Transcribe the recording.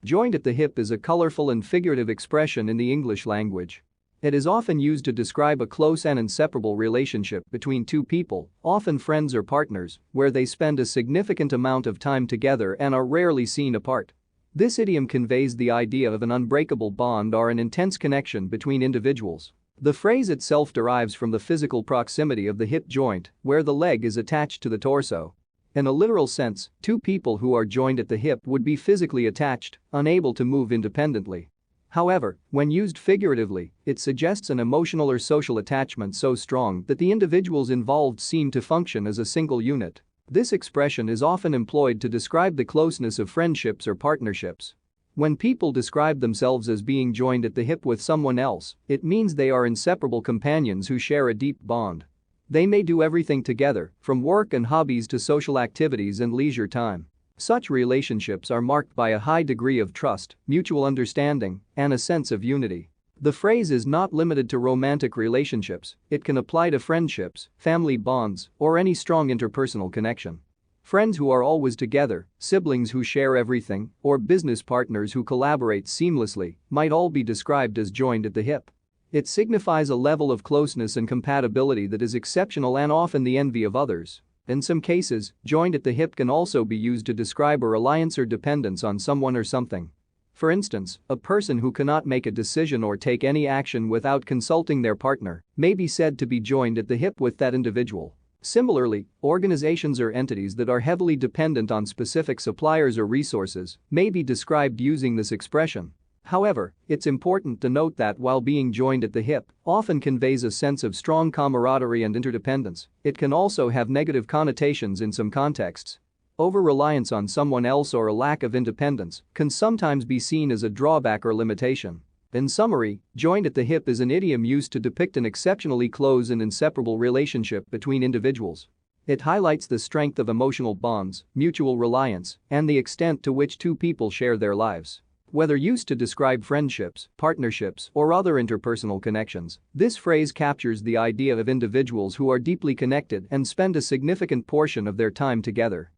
Joined at the hip is a colorful and figurative expression in the English language. It is often used to describe a close and inseparable relationship between two people, often friends or partners, where they spend a significant amount of time together and are rarely seen apart. This idiom conveys the idea of an unbreakable bond or an intense connection between individuals. The phrase itself derives from the physical proximity of the hip joint, where the leg is attached to the torso. In a literal sense, two people who are joined at the hip would be physically attached, unable to move independently. However, when used figuratively, it suggests an emotional or social attachment so strong that the individuals involved seem to function as a single unit. This expression is often employed to describe the closeness of friendships or partnerships. When people describe themselves as being joined at the hip with someone else, it means they are inseparable companions who share a deep bond. They may do everything together, from work and hobbies to social activities and leisure time. Such relationships are marked by a high degree of trust, mutual understanding, and a sense of unity. The phrase is not limited to romantic relationships, it can apply to friendships, family bonds, or any strong interpersonal connection. Friends who are always together, siblings who share everything, or business partners who collaborate seamlessly might all be described as joined at the hip. It signifies a level of closeness and compatibility that is exceptional and often the envy of others. In some cases, joined at the hip can also be used to describe a reliance or dependence on someone or something. For instance, a person who cannot make a decision or take any action without consulting their partner may be said to be joined at the hip with that individual. Similarly, organizations or entities that are heavily dependent on specific suppliers or resources may be described using this expression. However, it's important to note that while being joined at the hip often conveys a sense of strong camaraderie and interdependence, it can also have negative connotations in some contexts. Over-reliance on someone else or a lack of independence can sometimes be seen as a drawback or limitation. In summary, joined at the hip is an idiom used to depict an exceptionally close and inseparable relationship between individuals. It highlights the strength of emotional bonds, mutual reliance, and the extent to which two people share their lives. Whether used to describe friendships, partnerships, or other interpersonal connections, this phrase captures the idea of individuals who are deeply connected and spend a significant portion of their time together.